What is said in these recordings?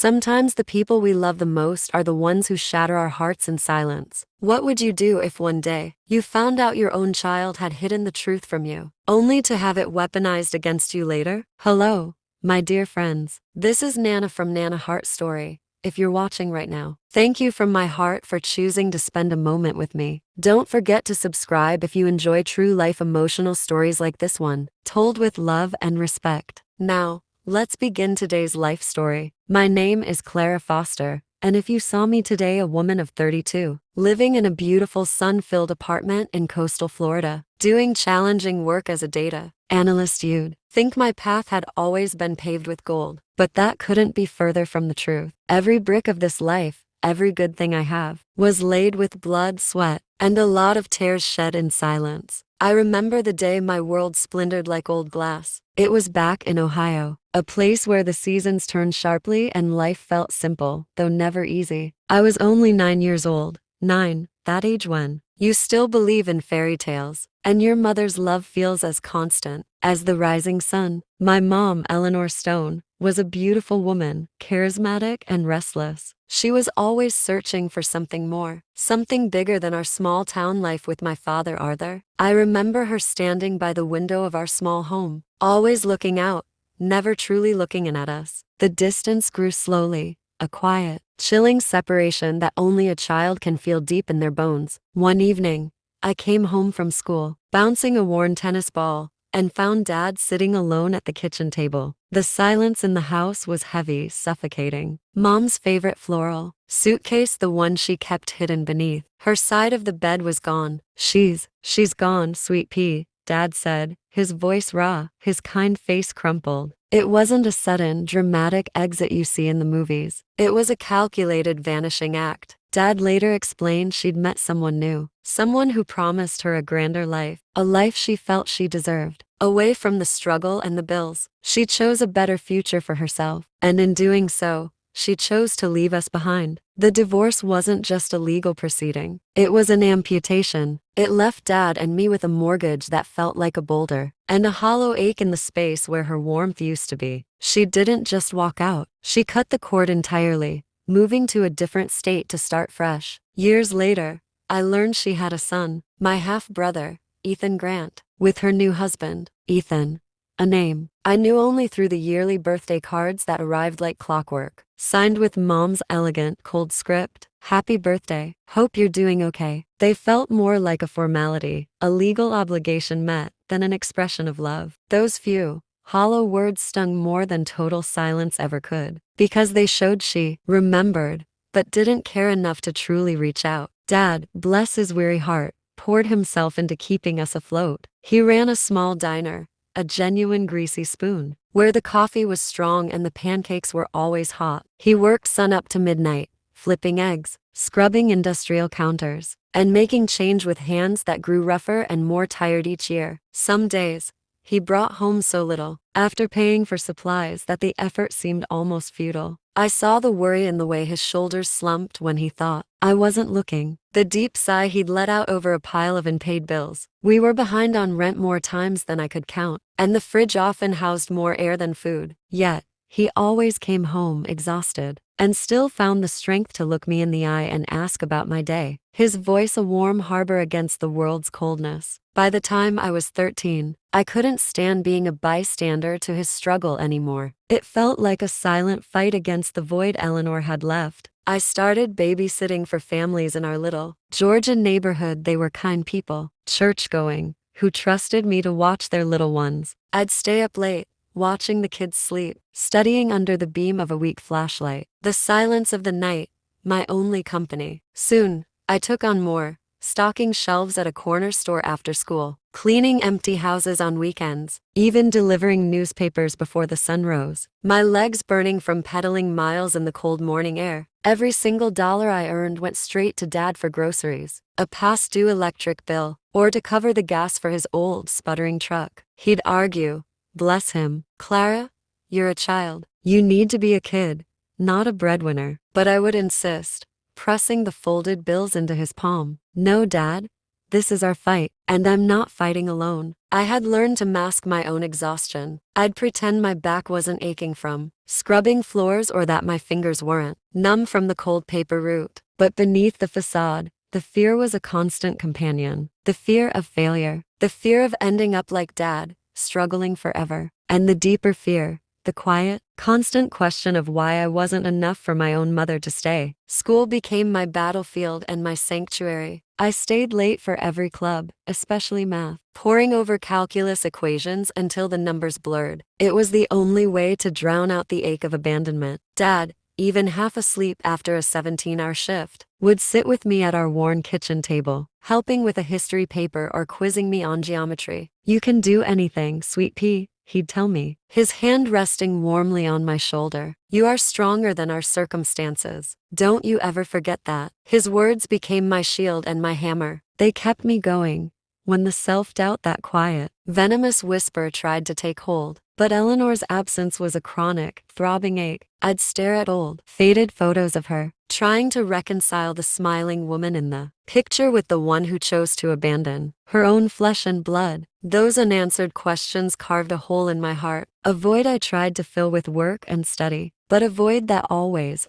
Sometimes the people we love the most are the ones who shatter our hearts in silence. What would you do if one day you found out your own child had hidden the truth from you, only to have it weaponized against you later? Hello, my dear friends. This is Nana from Nana Heart Story. If you're watching right now, thank you from my heart for choosing to spend a moment with me. Don't forget to subscribe if you enjoy true life emotional stories like this one, told with love and respect. Now, let's begin today's life story. My name is Clara Foster, and if you saw me today, a woman of 32, living in a beautiful sun-filled apartment in coastal Florida, doing challenging work as a data analyst, you'd think my path had always been paved with gold, but that couldn't be further from the truth. Every brick of this life, every good thing I have, was laid with blood, sweat, and a lot of tears shed in silence. I remember the day my world splintered like old glass. It was back in Ohio, a place where the seasons turned sharply and life felt simple, though never easy. I was only 9 years old. 9, that age when you still believe in fairy tales, and your mother's love feels as constant as the rising sun. My mom, Eleanor Stone, was a beautiful woman, charismatic and restless. She was always searching for something more, something bigger than our small town life with my father, Arthur. I remember her standing by the window of our small home, always looking out, never truly looking in at us. The distance grew slowly, a quiet, chilling separation that only a child can feel deep in their bones. One evening, I came home from school, bouncing a worn tennis ball, and found Dad sitting alone at the kitchen table. The silence in the house was heavy, suffocating. Mom's favorite floral suitcase, the one she kept hidden beneath her side of the bed, was gone. She's gone, sweet pea, Dad said, his voice raw, his kind face crumpled. It wasn't a sudden, dramatic exit you see in the movies. It was a calculated vanishing act. Dad later explained she'd met someone new, someone who promised her a grander life, a life she felt she deserved. Away from the struggle and the bills, she chose a better future for herself, and in doing so, she chose to leave us behind. The divorce wasn't just a legal proceeding, it was an amputation. It left Dad and me with a mortgage that felt like a boulder, and a hollow ache in the space where her warmth used to be. She didn't just walk out, she cut the cord entirely, moving to a different state to start fresh. Years later, I learned she had a son, my half-brother, Ethan Grant, with her new husband, Ethan. A name I knew only through the yearly birthday cards that arrived like clockwork, signed with Mom's elegant, cold script. Happy birthday, hope you're doing okay. They felt more like a formality, a legal obligation met, than an expression of love. Those few, hollow words stung more than total silence ever could, because they showed she remembered, but didn't care enough to truly reach out. Dad, bless his weary heart, poured himself into keeping us afloat. He ran a small diner, a genuine greasy spoon, where the coffee was strong and the pancakes were always hot. He worked sun up to midnight, flipping eggs, scrubbing industrial counters, and making change with hands that grew rougher and more tired each year. Some days, he brought home so little, after paying for supplies, that the effort seemed almost futile. I saw the worry in the way his shoulders slumped when he thought I wasn't looking, the deep sigh he'd let out over a pile of unpaid bills. We were behind on rent more times than I could count, and the fridge often housed more air than food. Yet, he always came home exhausted, and still found the strength to look me in the eye and ask about my day, his voice a warm harbor against the world's coldness. By the time I was 13, I couldn't stand being a bystander to his struggle anymore. It felt like a silent fight against the void Eleanor had left. I started babysitting for families in our little Georgia neighborhood. They were kind people, church-going, who trusted me to watch their little ones. I'd stay up late, watching the kids sleep, studying under the beam of a weak flashlight. The silence of the night, my only company. Soon, I took on more, stocking shelves at a corner store after school, cleaning empty houses on weekends, even delivering newspapers before the sun rose. My legs burning from pedaling miles in the cold morning air. Every single dollar I earned went straight to Dad for groceries, a past-due electric bill, or to cover the gas for his old, sputtering truck. He'd argue, bless him, Clara, you're a child. You need to be a kid, not a breadwinner. But I would insist, pressing the folded bills into his palm. No, Dad, This is our fight, and I'm not fighting alone. I had learned to mask my own exhaustion. I'd pretend my back wasn't aching from scrubbing floors or that my fingers weren't numb from the cold paper route. But beneath the facade, the fear was a constant companion. The fear of failure, the fear of ending up like dad, struggling forever, and the deeper fear, the quiet, constant question of why I wasn't enough for my own mother to stay. School became my battlefield and my sanctuary. I stayed late for every club, especially math, poring over calculus equations until the numbers blurred. It was the only way to drown out the ache of abandonment. Dad, even half asleep after a 17-hour shift, would sit with me at our worn kitchen table, helping with a history paper or quizzing me on geometry. "You can do anything, sweet pea," he'd tell me, his hand resting warmly on my shoulder. "You are stronger than our circumstances. Don't you ever forget that." His words became my shield and my hammer. They kept me going when the self-doubt, that quiet, venomous whisper, tried to take hold. But Eleanor's absence was a chronic, throbbing ache. I'd stare at old, faded photos of her, trying to reconcile the smiling woman in the picture with the one who chose to abandon her own flesh and blood. Those unanswered questions carved a hole in my heart, a void I tried to fill with work and study, but a void that always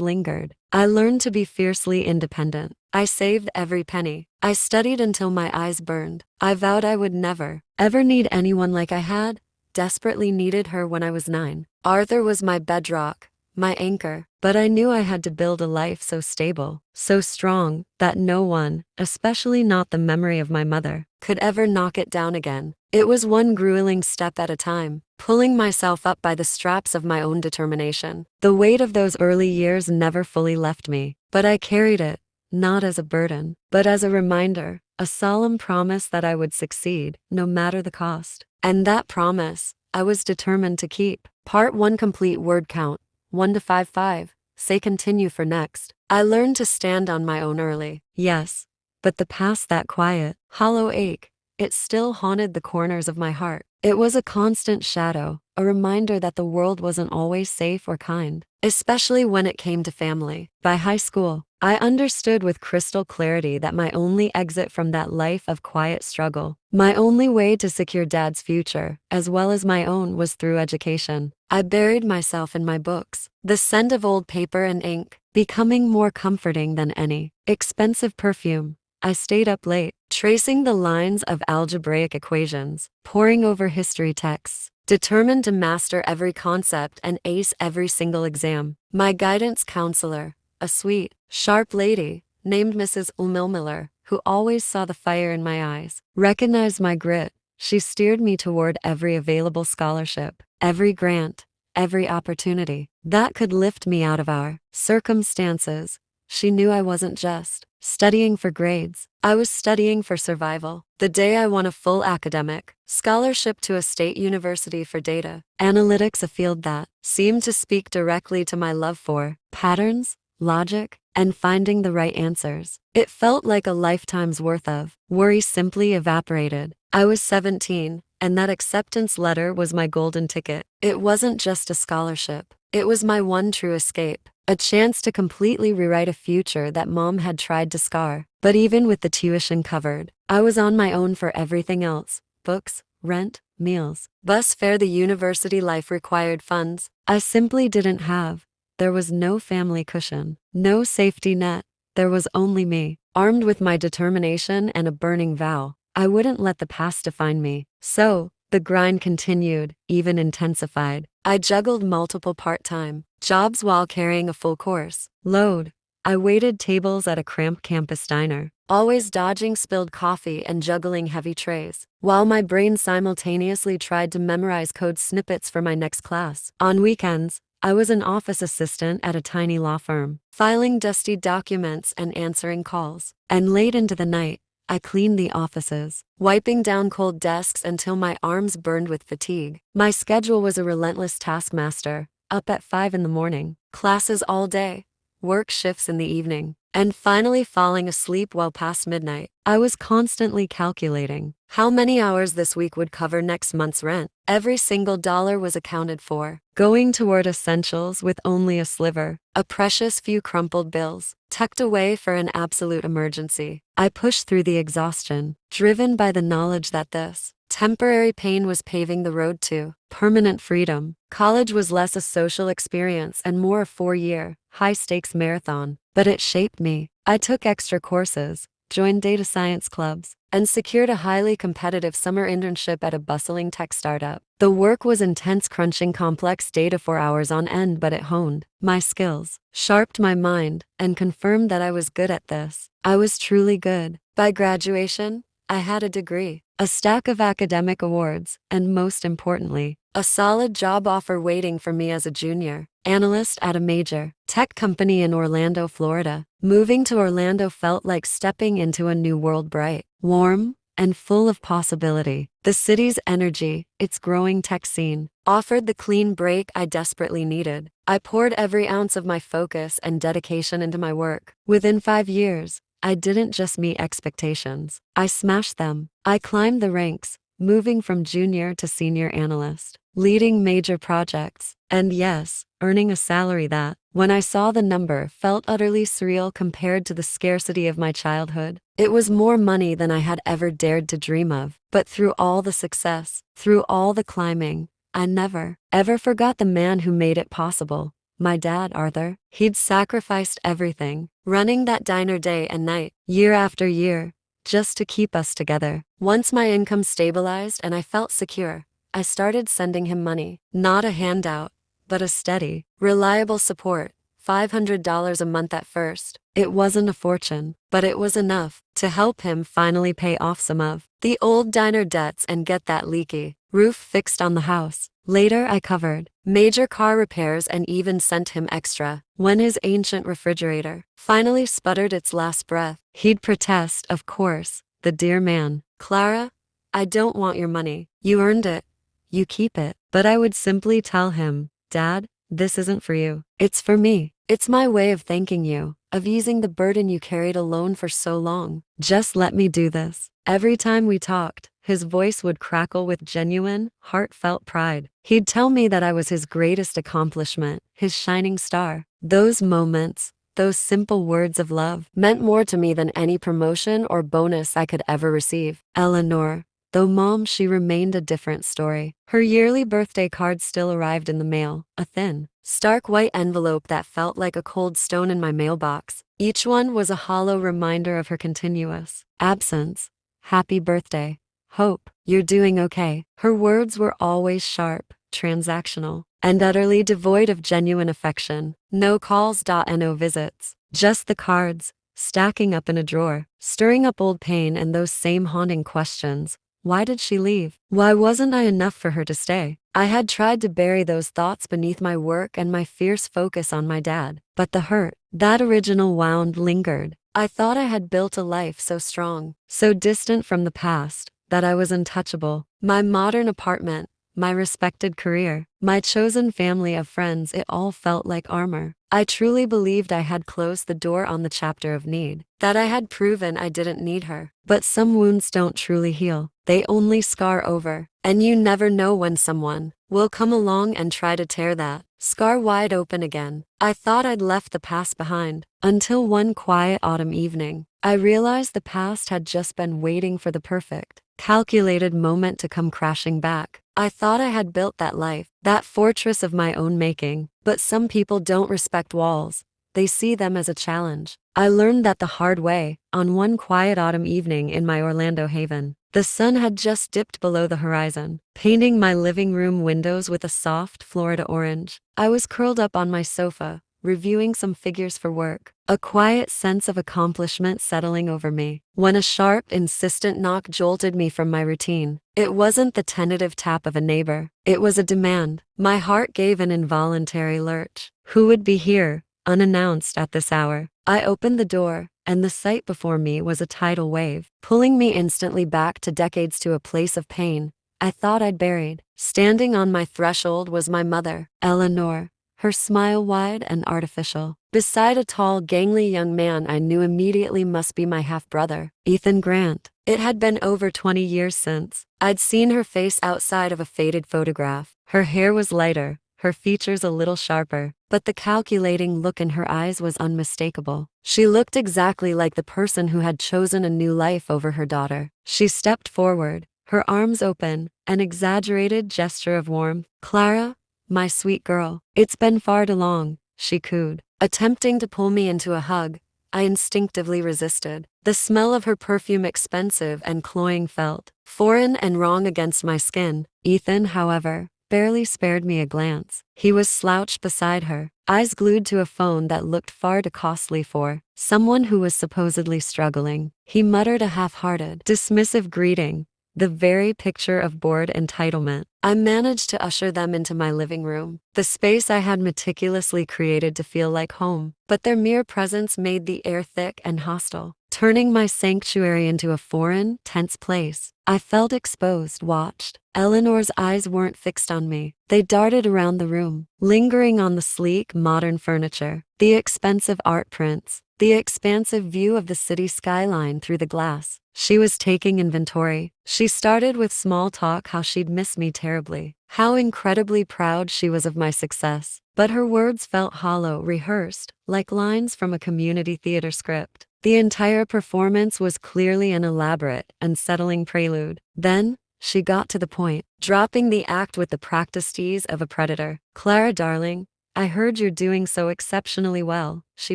lingered. I learned to be fiercely independent. I saved every penny. I studied until my eyes burned. I vowed I would never, ever need anyone like I had desperately needed her when I was 9. Arthur was my bedrock, my anchor, but I knew I had to build a life so stable, so strong, that no one, especially not the memory of my mother, could ever knock it down again. It was one grueling step at a time, pulling myself up by the straps of my own determination. The weight of those early years never fully left me, but I carried it, not as a burden, but as a reminder, a solemn promise that I would succeed, no matter the cost. And that promise, I was determined to keep. Part 1 complete word count, 1 to 5. Say continue for next. I learned to stand on my own early. Yes, but the past, that quiet, hollow ache, it still haunted the corners of my heart. It was a constant shadow, a reminder that the world wasn't always safe or kind, especially when it came to family. By high school, I understood with crystal clarity that my only exit from that life of quiet struggle, my only way to secure Dad's future, as well as my own, was through education. I buried myself in my books, the scent of old paper and ink becoming more comforting than any expensive perfume. I stayed up late, tracing the lines of algebraic equations, poring over history texts, determined to master every concept and ace every single exam. My guidance counselor, a sweet, sharp lady named Mrs. Miller, who always saw the fire in my eyes, recognized my grit. She steered me toward every available scholarship, every grant, every opportunity that could lift me out of our circumstances. She knew I wasn't just studying for grades. I was studying for survival. The day I won a full academic scholarship to a state university for data analytics, a field that seemed to speak directly to my love for patterns, logic, and finding the right answers, it felt like a lifetime's worth of worry simply evaporated. I was 17, and that acceptance letter was my golden ticket. It wasn't just a scholarship. It was my one true escape. A chance to completely rewrite a future that Mom had tried to scar. But even with the tuition covered, I was on my own for everything else: books, rent, meals, bus fare. The university life required funds I simply didn't have. There was no family cushion, no safety net. There was only me, armed with my determination and a burning vow. I wouldn't let the past define me. So, the grind continued, even intensified. I juggled multiple part-time jobs while carrying a full course load. I waited tables at a cramped campus diner, always dodging spilled coffee and juggling heavy trays, while my brain simultaneously tried to memorize code snippets for my next class. On weekends, I was an office assistant at a tiny law firm, filing dusty documents and answering calls. And late into the night, I cleaned the offices, wiping down cold desks until my arms burned with fatigue. My schedule was a relentless taskmaster, up at 5 in the morning, classes all day, work shifts in the evening, and finally falling asleep well past midnight. I was constantly calculating how many hours this week would cover next month's rent. Every single dollar was accounted for, going toward essentials with only a sliver, a precious few crumpled bills, tucked away for an absolute emergency. I pushed through the exhaustion, driven by the knowledge that this temporary pain was paving the road to permanent freedom. College was less a social experience and more a 4-year, high-stakes marathon, but it shaped me. I took extra courses, joined data science clubs, and secured a highly competitive summer internship at a bustling tech startup. The work was intense, crunching complex data for hours on end, but it honed my skills, sharpened my mind, and confirmed that I was good at this. I was truly good. By graduation, I had a degree, a stack of academic awards, and most importantly, a solid job offer waiting for me as a junior analyst at a major tech company in Orlando, Florida. Moving to Orlando felt like stepping into a new world, bright, warm, and full of possibility. The city's energy, its growing tech scene, offered the clean break I desperately needed. I poured every ounce of my focus and dedication into my work. Within 5 years, I didn't just meet expectations, I smashed them. I climbed the ranks, moving from junior to senior analyst, leading major projects, and yes, earning a salary that, when I saw the number, felt utterly surreal compared to the scarcity of my childhood. It was more money than I had ever dared to dream of. But through all the success, through all the climbing, I never, ever forgot the man who made it possible. My dad, Arthur. He'd sacrificed everything, running that diner day and night, year after year, just to keep us together. Once my income stabilized and I felt secure, I started sending him money. Not a handout, but a steady, reliable support. $500 a month at first. It wasn't a fortune, but it was enough to help him finally pay off some of the old diner debts and get that leaky roof fixed on the house. Later, I covered major car repairs and even sent him extra. When his ancient refrigerator finally sputtered its last breath, he'd protest, of course, the dear man. "Clara, I don't want your money. You earned it. You keep it." But I would simply tell him, "Dad, this isn't for you. It's for me. It's my way of thanking you, of easing the burden you carried alone for so long. Just let me do this." Every time we talked, his voice would crackle with genuine, heartfelt pride. He'd tell me that I was his greatest accomplishment, his shining star. Those moments, those simple words of love, meant more to me than any promotion or bonus I could ever receive. Eleanor, though mom, she remained a different story. Her yearly birthday card still arrived in the mail, a thin, stark white envelope that felt like a cold stone in my mailbox. Each one was a hollow reminder of her continuous absence. "Happy birthday. Hope you're doing okay." Her words were always sharp, transactional, and utterly devoid of genuine affection. No calls, no visits, just the cards, stacking up in a drawer, stirring up old pain and those same haunting questions. Why did she leave? Why wasn't I enough for her to stay? I had tried to bury those thoughts beneath my work and my fierce focus on my dad. But the hurt, that original wound, lingered. I thought I had built a life so strong, so distant from the past, that I was untouchable. My modern apartment, my respected career, my chosen family of friends, it all felt like armor. I truly believed I had closed the door on the chapter of need, that I had proven I didn't need her. But some wounds don't truly heal. They only scar over, and you never know when someone will come along and try to tear that scar wide open again. I thought I'd left the past behind, until one quiet autumn evening, I realized the past had just been waiting for the perfect, calculated moment to come crashing back. I thought I had built that life, that fortress of my own making, but some people don't respect walls. They see them as a challenge. I learned that the hard way, on one quiet autumn evening in my Orlando haven. The sun had just dipped below the horizon, painting my living room windows with a soft Florida orange. I was curled up on my sofa, reviewing some figures for work, a quiet sense of accomplishment settling over me, when a sharp, insistent knock jolted me from my routine. It wasn't the tentative tap of a neighbor. It was a demand. My heart gave an involuntary lurch. Who would be here, unannounced at this hour? I opened the door, and the sight before me was a tidal wave, pulling me instantly back to decades, to a place of pain I thought I'd buried. Standing on my threshold was my mother, Eleanor, her smile wide and artificial. Beside a tall, gangly young man I knew immediately must be my half-brother, Ethan Grant. It had been over 20 years since I'd seen her face outside of a faded photograph. Her hair was lighter, her features a little sharper, but the calculating look in her eyes was unmistakable. She looked exactly like the person who had chosen a new life over her daughter. She stepped forward, her arms open, an exaggerated gesture of warmth. "Clara, my sweet girl, it's been far too long," she cooed. Attempting to pull me into a hug, I instinctively resisted. The smell of her perfume, expensive and cloying, felt foreign and wrong against my skin. Ethan, however, barely spared me a glance. He was slouched beside her, eyes glued to a phone that looked far too costly for someone who was supposedly struggling. He muttered a half-hearted, dismissive greeting, the very picture of bored entitlement. I managed to usher them into my living room, the space I had meticulously created to feel like home, but their mere presence made the air thick and hostile, turning my sanctuary into a foreign, tense place. I felt exposed, watched. Eleanor's eyes weren't fixed on me. They darted around the room, lingering on the sleek, modern furniture, the expensive art prints, the expansive view of the city skyline through the glass. She was taking inventory. She started with small talk, how she'd miss me terribly, how incredibly proud she was of my success. But her words felt hollow, rehearsed, like lines from a community theater script. The entire performance was clearly an elaborate, unsettling prelude. Then, she got to the point, dropping the act with the practiced ease of a predator. "Clara, darling, I heard you're doing so exceptionally well," she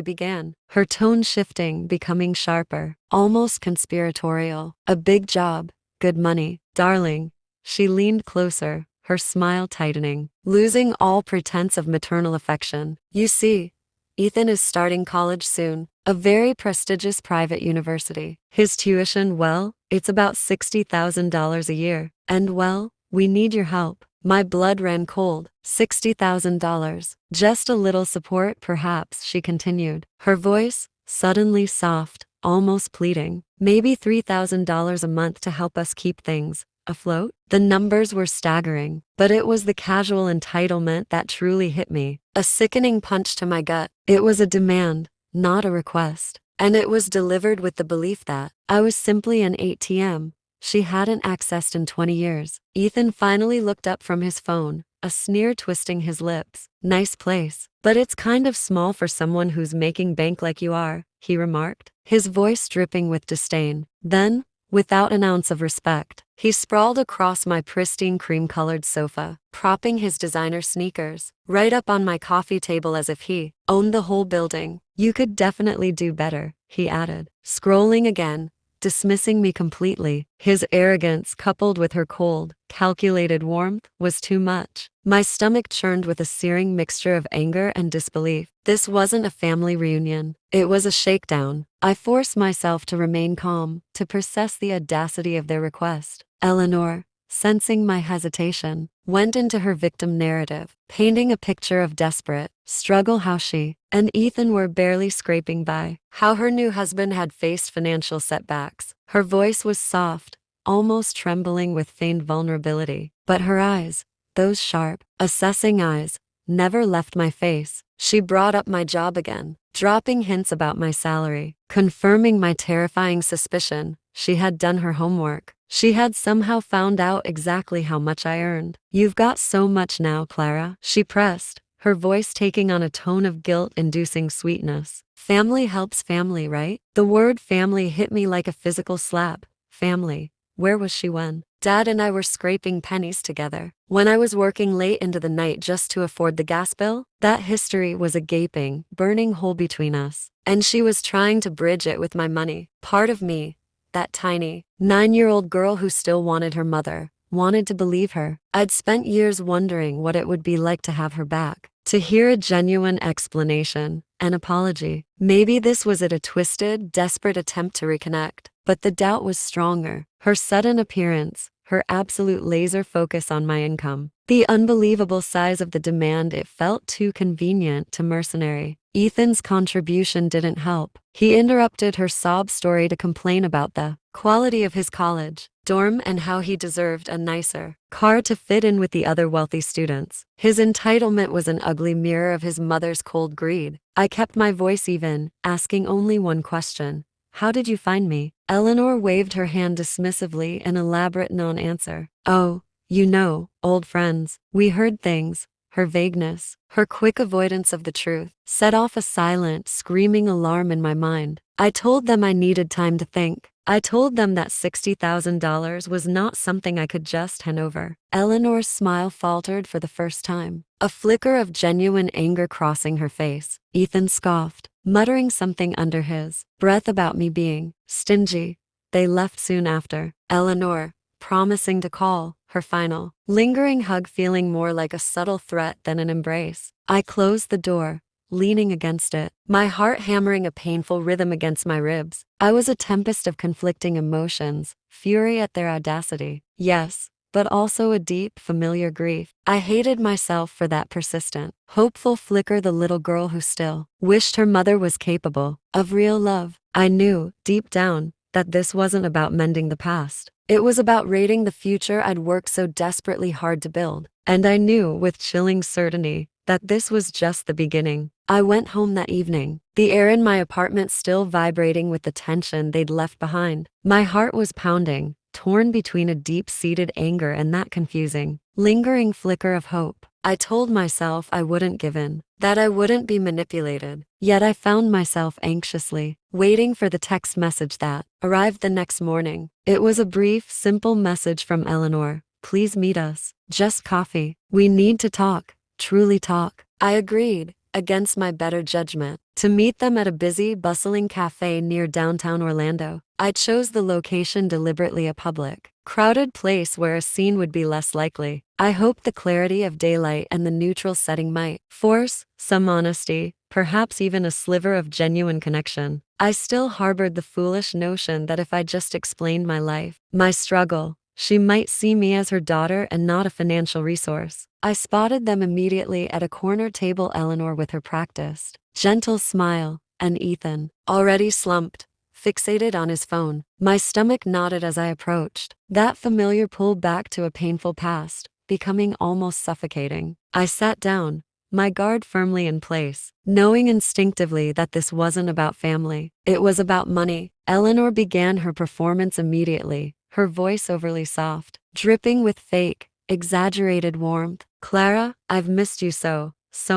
began, her tone shifting, becoming sharper, almost conspiratorial. "A big job, good money, darling." She leaned closer, her smile tightening, losing all pretense of maternal affection. "You see, Ethan is starting college soon, a very prestigious private university. His tuition, well, it's about $60,000 a year. And well, we need your help." My blood ran cold. $60,000. Just a little support, perhaps, she continued, her voice suddenly soft, almost pleading. "Maybe $3,000 a month to help us keep things afloat." The numbers were staggering, but it was the casual entitlement that truly hit me. A sickening punch to my gut. It was a demand, not a request. And it was delivered with the belief that I was simply an ATM she hadn't accessed in 20 years. Ethan finally looked up from his phone, a sneer twisting his lips. "Nice place, but it's kind of small for someone who's making bank like you are," he remarked, his voice dripping with disdain. Then, without an ounce of respect, he sprawled across my pristine cream-colored sofa, propping his designer sneakers right up on my coffee table as if he owned the whole building. "You could definitely do better," he added, scrolling again, dismissing me completely. His arrogance, coupled with her cold, calculated warmth, was too much. My stomach churned with a searing mixture of anger and disbelief. This wasn't a family reunion. It was a shakedown. I forced myself to remain calm, to process the audacity of their request. Eleanor, sensing my hesitation, went into her victim narrative, painting a picture of desperate struggle, how she and Ethan were barely scraping by, how her new husband had faced financial setbacks. Her voice was soft, almost trembling with feigned vulnerability, but her eyes, those sharp, assessing eyes, never left my face. She brought up my job again, dropping hints about my salary, confirming my terrifying suspicion. She had done her homework. She had somehow found out exactly how much I earned. "You've got so much now, Clara," she pressed, her voice taking on a tone of guilt-inducing sweetness. "Family helps family, right?" The word family hit me like a physical slap. Family. Where was she when Dad and I were scraping pennies together? When I was working late into the night just to afford the gas bill? That history was a gaping, burning hole between us, and she was trying to bridge it with my money. Part of me, that tiny, 9-year-old girl who still wanted her mother, wanted to believe her. I'd spent years wondering what it would be like to have her back, to hear a genuine explanation, an apology. Maybe this was it, a twisted, desperate attempt to reconnect. But the doubt was stronger. Her sudden appearance, her absolute laser focus on my income, the unbelievable size of the demand, it felt too convenient, too mercenary. Ethan's contribution didn't help. He interrupted her sob story to complain about the quality of his college, dorm and how he deserved a nicer car to fit in with the other wealthy students. His entitlement was an ugly mirror of his mother's cold greed. I kept my voice even, asking only one question. How did you find me? Eleanor waved her hand dismissively, an elaborate non-answer. Oh, you know, old friends. We heard things. Her vagueness, her quick avoidance of the truth, set off a silent, screaming alarm in my mind. I told them I needed time to think. I told them that $60,000 was not something I could just hand over. Eleanor's smile faltered for the first time, a flicker of genuine anger crossing her face. Ethan scoffed, muttering something under his breath about me being stingy. They left soon after. Eleanor, promising to call, her final, lingering hug feeling more like a subtle threat than an embrace. I closed the door, leaning against it, my heart hammering a painful rhythm against my ribs. I was a tempest of conflicting emotions, fury at their audacity, yes, but also a deep, familiar grief. I hated myself for that persistent, hopeful flicker, the little girl who still wished her mother was capable of real love. I knew, deep down, that this wasn't about mending the past. It was about raiding the future I'd worked so desperately hard to build. And I knew, with chilling certainty, that this was just the beginning. I went home that evening, the air in my apartment still vibrating with the tension they'd left behind. My heart was pounding, torn between a deep-seated anger and that confusing, lingering flicker of hope. I told myself I wouldn't give in, that I wouldn't be manipulated. Yet I found myself anxiously waiting for the text message that arrived the next morning. It was a brief, simple message from Eleanor. Please meet us. Just coffee. We need to talk. Truly talk. I agreed, against my better judgment, to meet them at a busy, bustling cafe near downtown Orlando. I chose the location deliberately, a public, crowded place where a scene would be less likely. I hoped the clarity of daylight and the neutral setting might force some honesty, perhaps even a sliver of genuine connection. I still harbored the foolish notion that if I just explained my life, my struggle, she might see me as her daughter and not a financial resource. I spotted them immediately at a corner table, Eleanor with her practiced, gentle smile, and Ethan, already slumped, fixated on his phone. My stomach knotted as I approached, that familiar pull back to a painful past, becoming almost suffocating. I sat down, my guard firmly in place, knowing instinctively that this wasn't about family. It was about money. Eleanor began her performance immediately, her voice overly soft, dripping with fake, exaggerated warmth. Clara, I've missed you so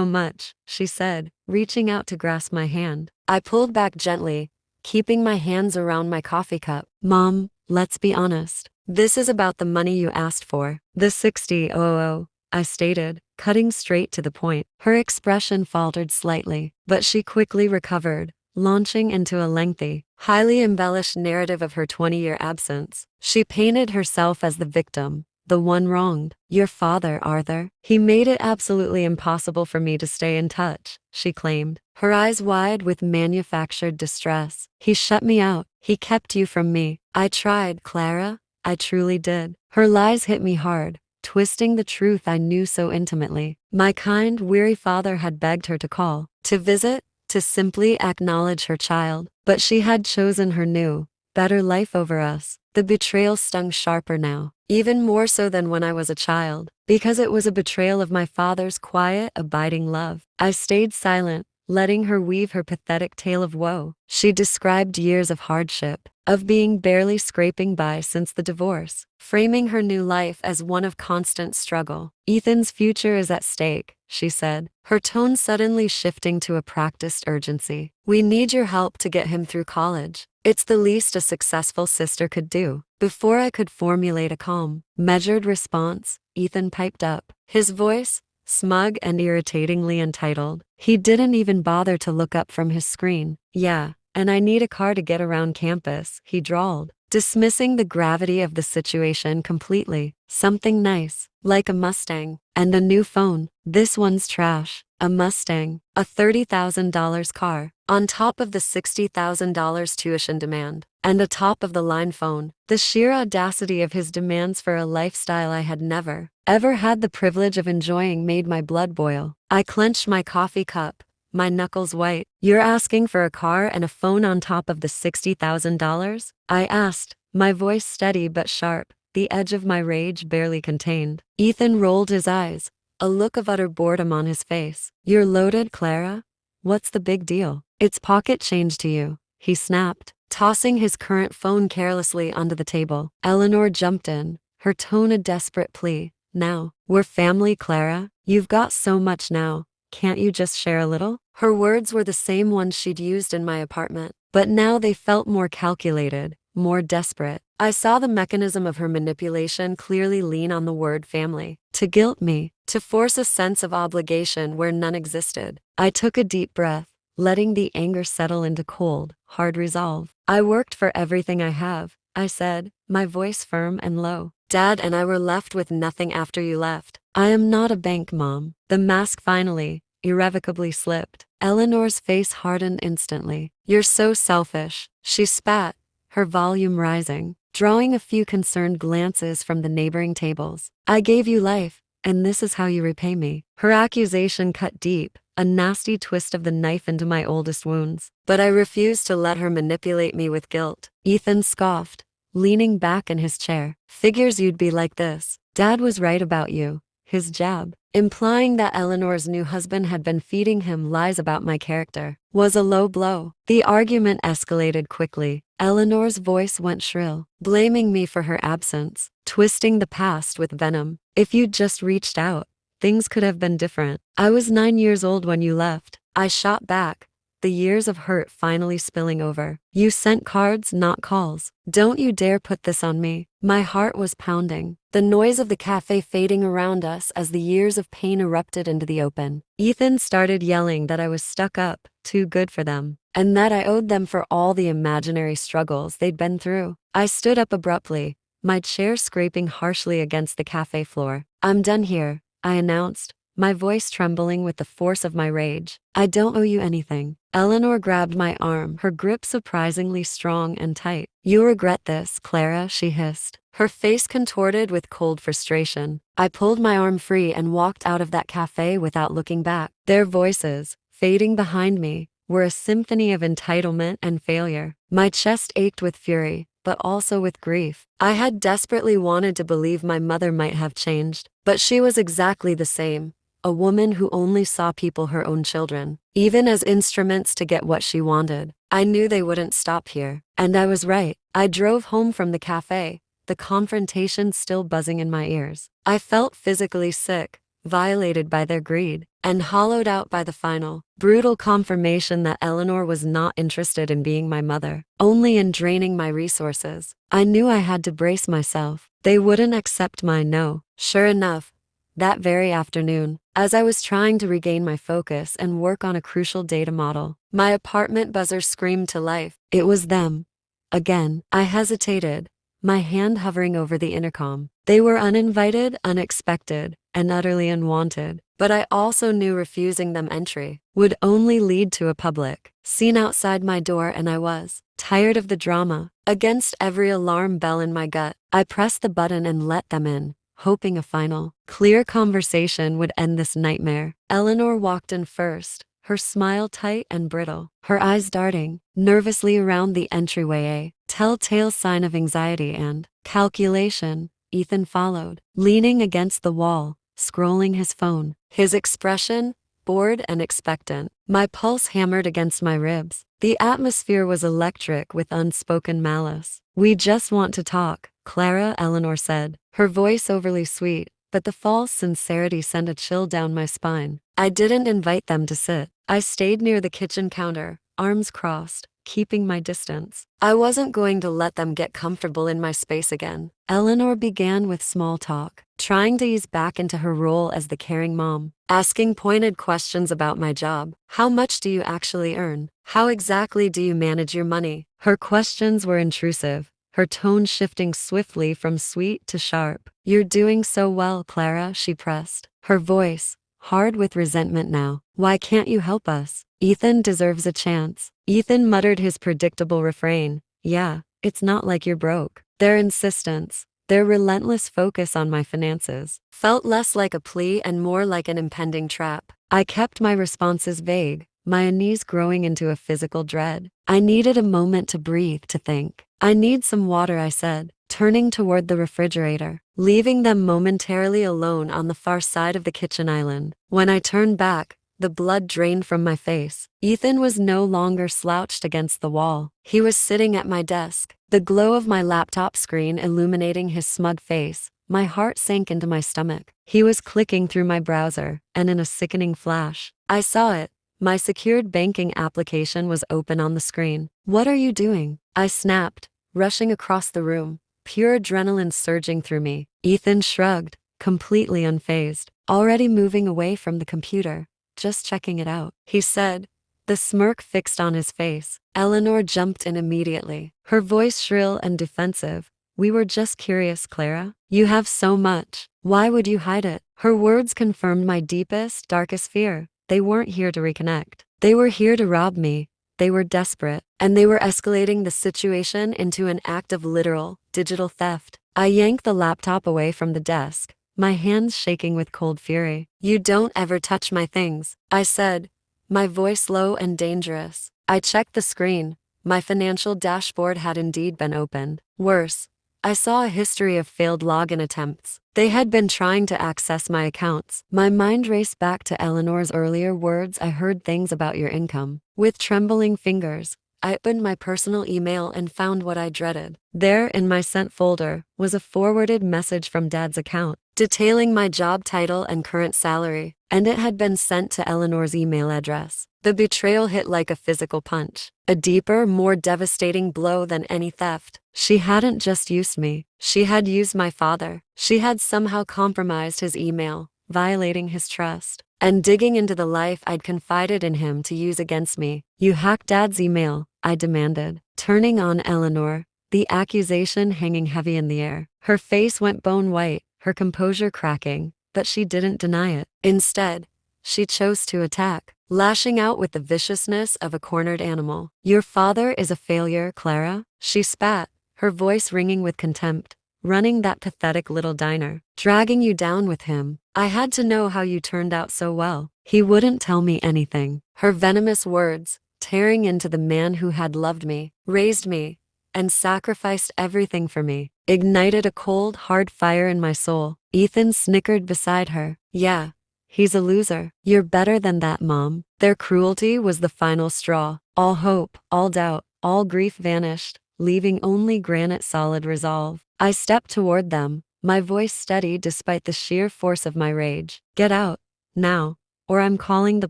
much, she said, reaching out to grasp my hand. I pulled back gently, keeping my hands around my coffee cup. Mom, let's be honest. This is about the money you asked for. The 60,000, I stated, cutting straight to the point. Her expression faltered slightly, but she quickly recovered, launching into a lengthy, highly embellished narrative of her 20-year absence. She painted herself as the victim, the one wronged. Your father, Arthur. He made it absolutely impossible for me to stay in touch, she claimed, her eyes wide with manufactured distress. He shut me out. He kept you from me. I tried, Clara. I truly did. Her lies hit me hard, twisting the truth I knew so intimately. My kind, weary father had begged her to call, to visit, to simply acknowledge her child, but she had chosen her new, better life over us. The betrayal stung sharper now, even more so than when I was a child, because it was a betrayal of my father's quiet, abiding love. I stayed silent, letting her weave her pathetic tale of woe. She described years of hardship, of being barely scraping by since the divorce, framing her new life as one of constant struggle. Ethan's future is at stake, she said, her tone suddenly shifting to a practiced urgency. We need your help to get him through college. It's the least a successful sister could do. Before I could formulate a calm, measured response, Ethan piped up, his voice, smug and irritatingly entitled. He didn't even bother to look up from his screen. Yeah, and I need a car to get around campus, he drawled, dismissing the gravity of the situation completely. Something nice, like a Mustang, and a new phone. This one's trash. A Mustang, a $30,000 car, on top of the $60,000 tuition demand, and a top-of-the-line phone. The sheer audacity of his demands for a lifestyle I had never, ever had the privilege of enjoying made my blood boil. I clenched my coffee cup, my knuckles white. You're asking for a car and a phone on top of the $60,000? I asked, My voice steady but sharp, the edge of my rage barely contained. Ethan rolled his eyes, a look of utter boredom on his face. "You're loaded, Clara? What's the big deal? It's pocket change to you," he snapped, tossing his current phone carelessly onto the table. Eleanor jumped in, her tone a desperate plea. "Now, we're family, Clara. You've got so much now. Can't you just share a little?" Her words were the same ones she'd used in my apartment, but now they felt more calculated, more desperate. I saw the mechanism of her manipulation clearly lean on the word family. To guilt me, to force a sense of obligation where none existed. I took a deep breath, letting the anger settle into cold, hard resolve. "I worked for everything I have," I said, my voice firm and low. "Dad and I were left with nothing after you left. I am not a bank, Mom." The mask finally, irrevocably slipped. Eleanor's face hardened instantly. "You're so selfish," she spat, her volume rising, drawing a few concerned glances from the neighboring tables. "I gave you life, and this is how you repay me." Her accusation cut deep, a nasty twist of the knife into my oldest wounds. But I refused to let her manipulate me with guilt. Ethan scoffed, leaning back in his chair. "Figures you'd be like this. Dad was right about you." His jab, implying that Eleanor's new husband had been feeding him lies about my character, was a low blow. The argument escalated quickly. Eleanor's voice went shrill, blaming me for her absence, twisting the past with venom. "If you'd just reached out, things could have been different. I was 9 years old when you left," I shot back, the years of hurt finally spilling over. "You sent cards, not calls. Don't you dare put this on me." My heart was pounding, the noise of the cafe fading around us as the years of pain erupted into the open. Ethan started yelling that I was stuck up, too good for them, and that I owed them for all the imaginary struggles they'd been through. I stood up abruptly, my chair scraping harshly against the cafe floor. "I'm done here," I announced, my voice trembling with the force of my rage. "I don't owe you anything." Eleanor grabbed my arm, her grip surprisingly strong and tight. "You regret this, Clara," she hissed, her face contorted with cold frustration. I pulled my arm free and walked out of that cafe without looking back. Their voices, fading behind me, were a symphony of entitlement and failure. My chest ached with fury, but also with grief. I had desperately wanted to believe my mother might have changed, but she was exactly the same. A woman who only saw people her own children, even as instruments to get what she wanted. I knew they wouldn't stop here, and I was right. I drove home from the cafe, the confrontation still buzzing in my ears. I felt physically sick, violated by their greed, and hollowed out by the final, brutal confirmation that Eleanor was not interested in being my mother, only in draining my resources. I knew I had to brace myself. They wouldn't accept my no. Sure enough, that very afternoon, as I was trying to regain my focus and work on a crucial data model, my apartment buzzer screamed to life. It was them. Again, I hesitated, my hand hovering over the intercom. They were uninvited, unexpected, and utterly unwanted, but I also knew refusing them entry would only lead to a public scene outside my door, and I was tired of the drama. Against every alarm bell in my gut, I pressed the button and let them in, hoping a final, clear conversation would end this nightmare. Eleanor walked in first, her smile tight and brittle, her eyes darting nervously around the entryway, a telltale sign of anxiety and calculation. Ethan followed, leaning against the wall, scrolling his phone, his expression bored and expectant. My pulse hammered against my ribs. The atmosphere was electric with unspoken malice. "We just want to talk," Clara, Eleanor said, her voice overly sweet, but the false sincerity sent a chill down my spine. I didn't invite them to sit. I stayed near the kitchen counter, arms crossed, keeping my distance. I wasn't going to let them get comfortable in my space again. Eleanor began with small talk, trying to ease back into her role as the caring mom, asking pointed questions about my job. "How much do you actually earn? How exactly do you manage your money?" Her questions were intrusive, her tone shifting swiftly from sweet to sharp. "You're doing so well, Clara," she pressed, her voice hard with resentment now. "Why can't you help us? Ethan deserves a chance." Ethan muttered his predictable refrain. "Yeah, it's not like you're broke." Their insistence, their relentless focus on my finances, felt less like a plea and more like an impending trap. I kept my responses vague, my unease growing into a physical dread. I needed a moment to breathe, to think. I need some water, I said, turning toward the refrigerator, leaving them momentarily alone on the far side of the kitchen island. When I turned back, the blood drained from my face. Ethan was no longer slouched against the wall. He was sitting at my desk, the glow of my laptop screen illuminating his smug face. My heart sank into my stomach. He was clicking through my browser, and in a sickening flash, I saw it. My secured banking application was open on the screen. "What are you doing?" I snapped, rushing across the room, pure adrenaline surging through me. Ethan shrugged, completely unfazed. "Already moving away from the computer. Just checking it out," he said, the smirk fixed on his face. Eleanor jumped in immediately, her voice shrill and defensive. "We were just curious, Clara. You have so much. Why would you hide it?" Her words confirmed my deepest, darkest fear. They weren't here to reconnect. They were here to rob me. They were desperate, and they were escalating the situation into an act of literal, digital theft. I yanked the laptop away from the desk, my hands shaking with cold fury. "You don't ever touch my things," I said, my voice low and dangerous. I checked the screen. My financial dashboard had indeed been opened. Worse, I saw a history of failed login attempts. They had been trying to access my accounts. My mind raced back to Eleanor's earlier words. "I heard things about your income." With trembling fingers, I opened my personal email and found what I dreaded. There, in my sent folder, was a forwarded message from Dad's account, detailing my job title and current salary, and it had been sent to Eleanor's email address. The betrayal hit like a physical punch, a deeper, more devastating blow than any theft. She hadn't just used me, she had used my father. She had somehow compromised his email, violating his trust, and digging into the life I'd confided in him to use against me. "You hacked Dad's email," I demanded, turning on Eleanor, the accusation hanging heavy in the air. Her face went bone white, her composure cracking, but she didn't deny it. Instead, she chose to attack, lashing out with the viciousness of a cornered animal. "Your father is a failure, Clara," she spat, her voice ringing with contempt. "Running that pathetic little diner, dragging you down with him. I had to know how you turned out so well. He wouldn't tell me anything." Her venomous words, tearing into the man who had loved me, raised me, and sacrificed everything for me, ignited a cold, hard fire in my soul. Ethan snickered beside her. "Yeah, he's a loser. You're better than that, Mom." Their cruelty was the final straw. All hope, all doubt, all grief vanished, leaving only granite-solid resolve. I stepped toward them, my voice steady despite the sheer force of my rage. "Get out, now, or I'm calling the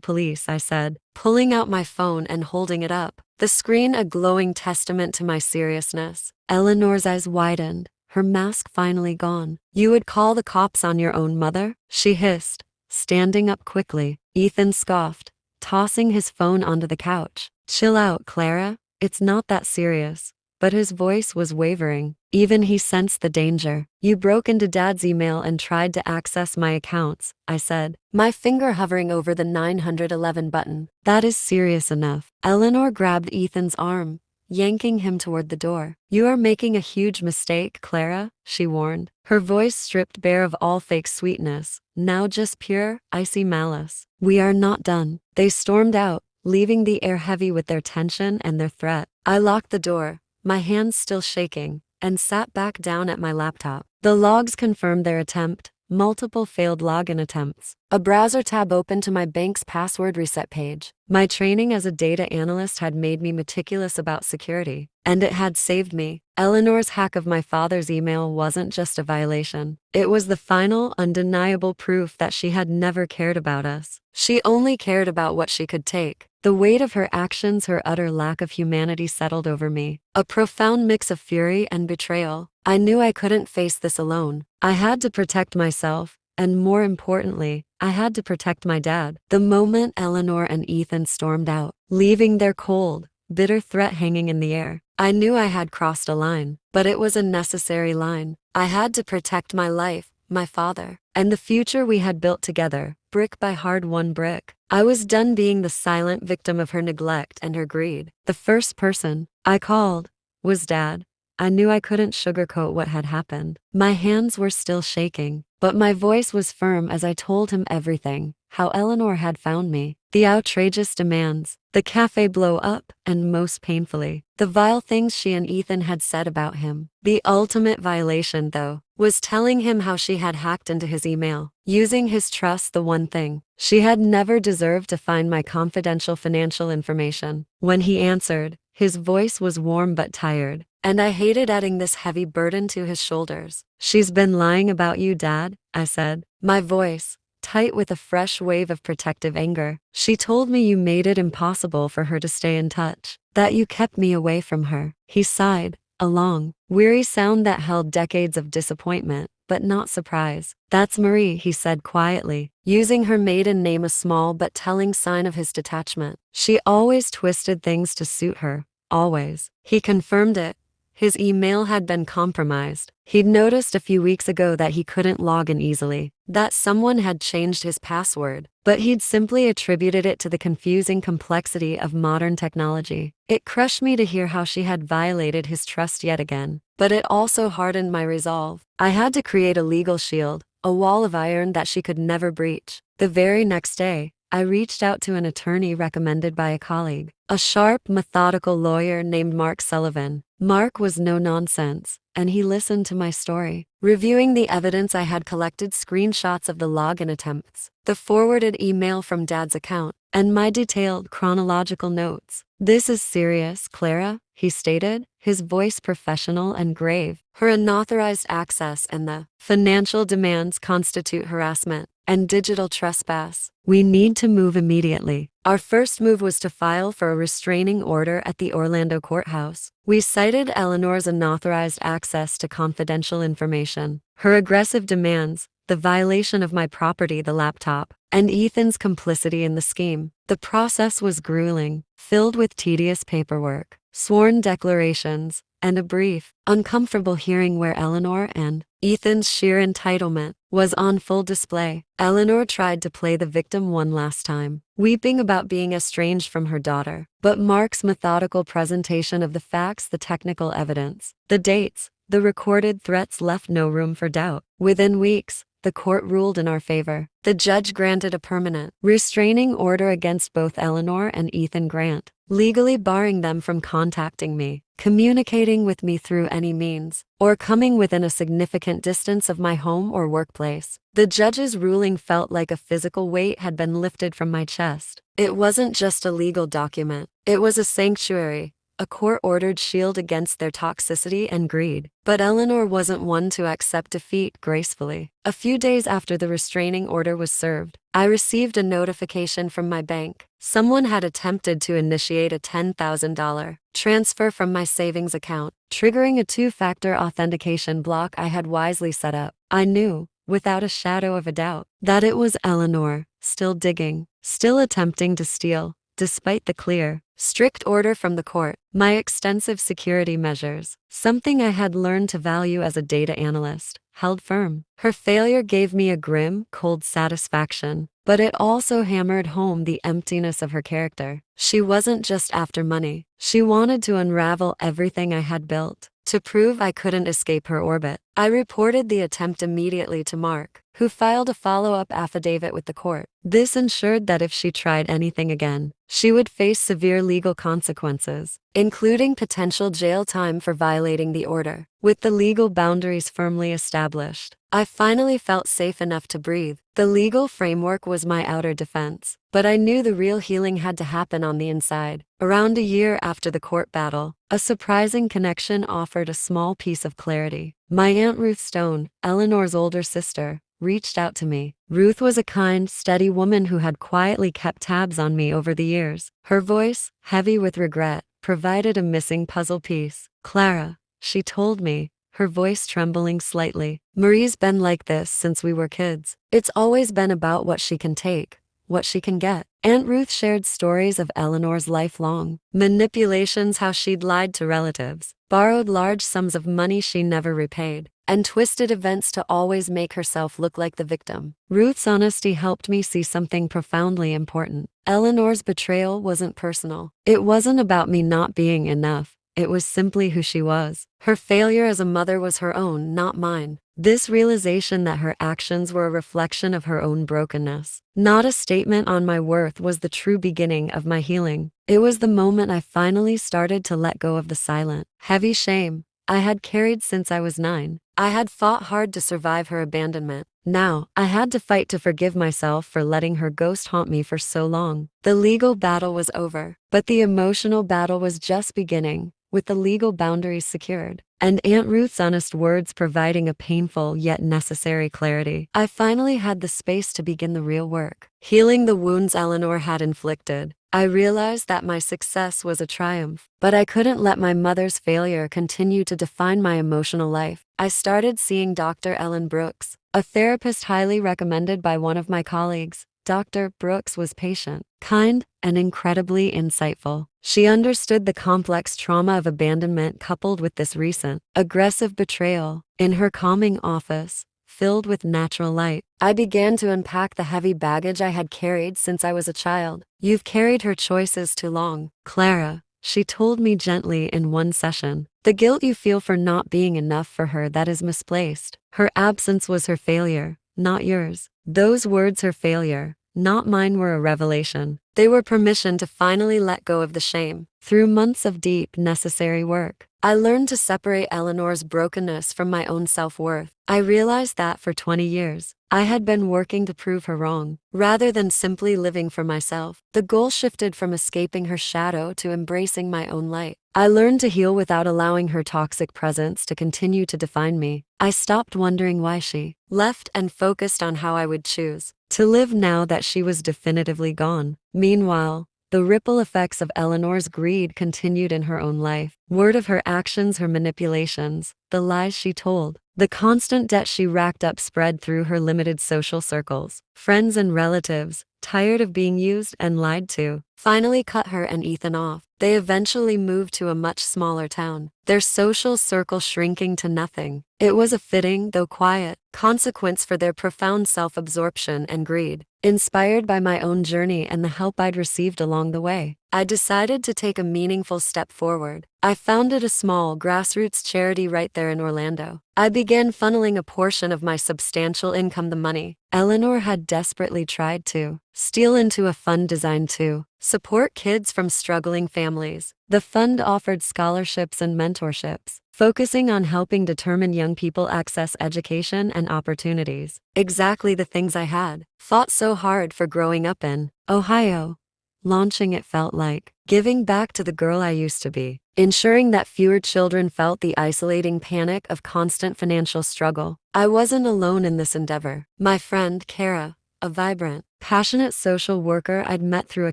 police," I said, pulling out my phone and holding it up, the screen a glowing testament to my seriousness. Eleanor's eyes widened, her mask finally gone. "You would call the cops on your own mother?" she hissed, standing up quickly. Ethan scoffed, tossing his phone onto the couch. "Chill out, Clara. It's not that serious." But his voice was wavering. Even he sensed the danger. "You broke into Dad's email and tried to access my accounts," I said, my finger hovering over the 911 button. "That is serious enough." Eleanor grabbed Ethan's arm, yanking him toward the door. "You are making a huge mistake, Clara," she warned, her voice stripped bare of all fake sweetness, now just pure, icy malice. "We are not done." They stormed out, leaving the air heavy with their tension and their threat. I locked the door, my hands still shaking, and sat back down at my laptop. The logs confirmed their attempt, multiple failed login attempts. A browser tab opened to my bank's password reset page. My training as a data analyst had made me meticulous about security, and it had saved me. Eleanor's hack of my father's email wasn't just a violation. It was the final, undeniable proof that she had never cared about us. She only cared about what she could take. The weight of her actions, her utter lack of humanity settled over me. A profound mix of fury and betrayal. I knew I couldn't face this alone. I had to protect myself, and more importantly, I had to protect my dad. The moment Eleanor and Ethan stormed out, leaving their cold, bitter threat hanging in the air, I knew I had crossed a line, but it was a necessary line. I had to protect my life, my father, and the future we had built together, brick by hard-won brick. I was done being the silent victim of her neglect and her greed. The first person I called was Dad. I knew I couldn't sugarcoat what had happened. My hands were still shaking, but my voice was firm as I told him everything, how Eleanor had found me, the outrageous demands, the cafe blow up, and most painfully, the vile things she and Ethan had said about him. The ultimate violation, though, was telling him how she had hacked into his email, using his trust, the one thing she had never deserved, to find my confidential financial information. When he answered, his voice was warm but tired, and I hated adding this heavy burden to his shoulders. "She's been lying about you, Dad," I said, my voice tight with a fresh wave of protective anger. "She told me you made it impossible for her to stay in touch, that you kept me away from her." He sighed, a long, weary sound that held decades of disappointment, but not surprise. "That's Marie," he said quietly, using her maiden name, a small but telling sign of his detachment. "She always twisted things to suit her, always." He confirmed it. His email had been compromised. He'd noticed a few weeks ago that he couldn't log in easily, that someone had changed his password, but he'd simply attributed it to the confusing complexity of modern technology. It crushed me to hear how she had violated his trust yet again, but it also hardened my resolve. I had to create a legal shield, a wall of iron that she could never breach. The very next day, I reached out to an attorney recommended by a colleague, a sharp, methodical lawyer named Mark Sullivan. Mark was no nonsense, and he listened to my story, reviewing the evidence I had collected, screenshots of the login attempts, the forwarded email from Dad's account, and my detailed chronological notes. "This is serious, Clara," he stated, his voice professional and grave. "Her unauthorized access and the financial demands constitute harassment and digital trespass. We need to move immediately." Our first move was to file for a restraining order at the Orlando courthouse. We cited Eleanor's unauthorized access to confidential information, her aggressive demands, the violation of my property, the laptop, and Ethan's complicity in the scheme. The process was grueling, filled with tedious paperwork, sworn declarations, and a brief, uncomfortable hearing where Eleanor and Ethan's sheer entitlement was on full display. Eleanor tried to play the victim one last time, weeping about being estranged from her daughter. But Mark's methodical presentation of the facts, the technical evidence, the dates, the recorded threats left no room for doubt. Within weeks, the court ruled in our favor. The judge granted a permanent restraining order against both Eleanor and Ethan Grant, legally barring them from contacting me, communicating with me through any means, or coming within a significant distance of my home or workplace. The judge's ruling felt like a physical weight had been lifted from my chest. It wasn't just a legal document, it was a sanctuary, a court-ordered shield against their toxicity and greed. But Eleanor wasn't one to accept defeat gracefully. A few days after the restraining order was served, I received a notification from my bank. Someone had attempted to initiate a $10,000 transfer from my savings account, triggering a two-factor authentication block I had wisely set up. I knew, without a shadow of a doubt, that it was Eleanor, still digging, still attempting to steal, despite the clear, strict order from the court. My extensive security measures, something I had learned to value as a data analyst, held firm. Her failure gave me a grim, cold satisfaction, but it also hammered home the emptiness of her character. She wasn't just after money. She wanted to unravel everything I had built. To prove I couldn't escape her orbit, I reported the attempt immediately to Mark, who filed a follow-up affidavit with the court. This ensured that if she tried anything again, she would face severe legal consequences, including potential jail time for violating the order. With the legal boundaries firmly established, I finally felt safe enough to breathe. The legal framework was my outer defense, but I knew the real healing had to happen on the inside. Around a year after the court battle, a surprising connection offered a small piece of clarity. My Aunt Ruth Stone, Eleanor's older sister, reached out to me. Ruth was a kind, steady woman who had quietly kept tabs on me over the years. Her voice, heavy with regret, provided a missing puzzle piece. "Clara," she told me, her voice trembling slightly, "Marie's been like this since we were kids. It's always been about what she can take, what she can get." Aunt Ruth shared stories of Eleanor's lifelong manipulations, how she'd lied to relatives, borrowed large sums of money she never repaid, and twisted events to always make herself look like the victim. Ruth's honesty helped me see something profoundly important. Eleanor's betrayal wasn't personal. It wasn't about me not being enough. it was simply who she was. Her failure as a mother was her own, not mine. This realization that her actions were a reflection of her own brokenness, not a statement on my worth, was the true beginning of my healing. It was the moment I finally started to let go of the silent, heavy shame I had carried since I was 9. I had fought hard to survive her abandonment. Now, I had to fight to forgive myself for letting her ghost haunt me for so long. The legal battle was over, but the emotional battle was just beginning. With the legal boundaries secured, and Aunt Ruth's honest words providing a painful yet necessary clarity, I finally had the space to begin the real work, healing the wounds Eleanor had inflicted. I realized that my success was a triumph, but I couldn't let my mother's failure continue to define my emotional life. I started seeing Dr. Ellen Brooks, a therapist highly recommended by one of my colleagues. Dr. Brooks was patient, kind, and incredibly insightful. She understood the complex trauma of abandonment coupled with this recent, aggressive betrayal. In her calming office, filled with natural light, I began to unpack the heavy baggage I had carried since I was a child. "You've carried her choices too long, Clara," she told me gently in one session. "The guilt you feel for not being enough for her, that is misplaced. Her absence was her failure, not yours." Those words, her failure, not mine, were a revelation. They were permission to finally let go of the shame. Through months of deep, necessary work, I learned to separate Eleanor's brokenness from my own self-worth. I realized that for 20 years, I had been working to prove her wrong, rather than simply living for myself. The goal shifted from escaping her shadow to embracing my own light. I learned to heal without allowing her toxic presence to continue to define me. I stopped wondering why she left and focused on how I would choose to live now that she was definitively gone. Meanwhile, the ripple effects of Eleanor's greed continued in her own life. Word of her actions, her manipulations, the lies she told, the constant debt she racked up spread through her limited social circles. Friends and relatives, tired of being used and lied to, finally cut her and Ethan off. They eventually moved to a much smaller town, their social circle shrinking to nothing. It was a fitting, though quiet, consequence for their profound self-absorption and greed. Inspired by my own journey and the help I'd received along the way, I decided to take a meaningful step forward. I founded a small, grassroots charity right there in Orlando. I began funneling a portion of my substantial income, the money Eleanor had desperately tried to steal, into a fund designed to support kids from struggling families. The fund offered scholarships and mentorships, focusing on helping determined young people access education and opportunities. Exactly the things I had fought so hard for growing up in Ohio. Launching it felt like giving back to the girl I used to be, ensuring that fewer children felt the isolating panic of constant financial struggle. I wasn't alone in this endeavor. My friend Kara, a vibrant, passionate social worker I'd met through a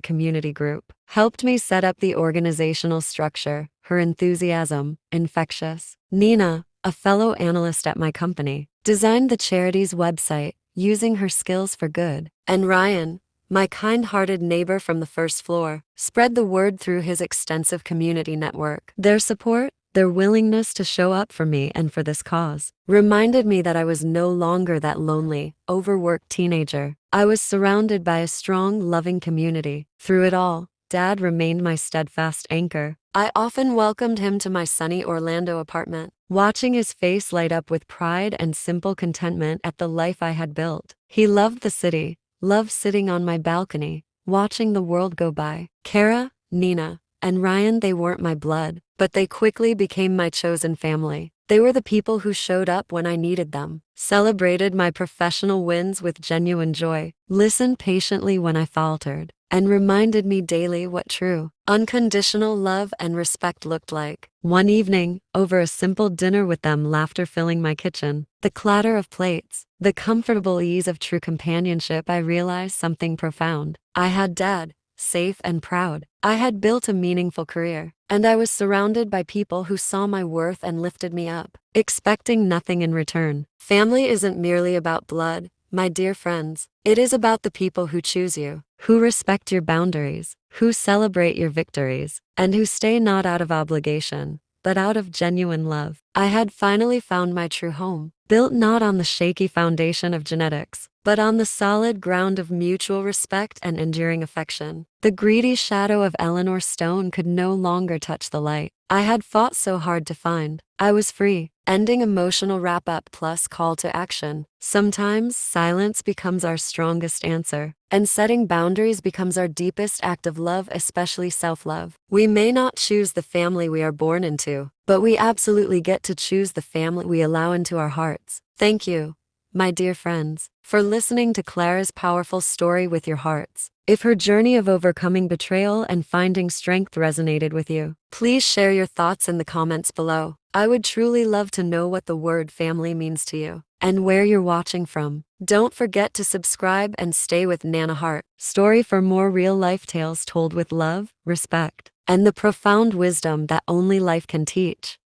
community group, helped me set up the organizational structure. Her enthusiasm, infectious. Nina, a fellow analyst at my company, designed the charity's website, using her skills for good. And Ryan, my kind-hearted neighbor from the first floor, spread the word through his extensive community network. Their support, their willingness to show up for me and for this cause, reminded me that I was no longer that lonely, overworked teenager. I was surrounded by a strong, loving community. Through it all, Dad remained my steadfast anchor. I often welcomed him to my sunny Orlando apartment, watching his face light up with pride and simple contentment at the life I had built. He loved the city, loved sitting on my balcony, watching the world go by. Kara, Nina, and Ryan, they weren't my blood, but they quickly became my chosen family. They were the people who showed up when I needed them, celebrated my professional wins with genuine joy, listened patiently when I faltered, and reminded me daily what true, unconditional love and respect looked like. One evening, over a simple dinner with them, laughter filling my kitchen, the clatter of plates, the comfortable ease of true companionship, I realized something profound. I had Dad, safe and proud. I had built a meaningful career, and I was surrounded by people who saw my worth and lifted me up, expecting nothing in return. Family isn't merely about blood, my dear friends. It is about the people who choose you, who respect your boundaries, who celebrate your victories, and who stay not out of obligation, but out of genuine love. I had finally found my true home, built not on the shaky foundation of genetics, but on the solid ground of mutual respect and enduring affection. The greedy shadow of Eleanor Stone could no longer touch the light I had fought so hard to find. I was free. Ending emotional wrap-up plus call to action. Sometimes silence becomes our strongest answer, and setting boundaries becomes our deepest act of love, especially self-love. We may not choose the family we are born into, but we absolutely get to choose the family we allow into our hearts. Thank you, my dear friends, for listening to Clara's powerful story with your hearts. If her journey of overcoming betrayal and finding strength resonated with you, please share your thoughts in the comments below. I would truly love to know what the word family means to you and where you're watching from. Don't forget to subscribe and stay with Nana Heart Story for more real-life tales told with love, respect, and the profound wisdom that only life can teach.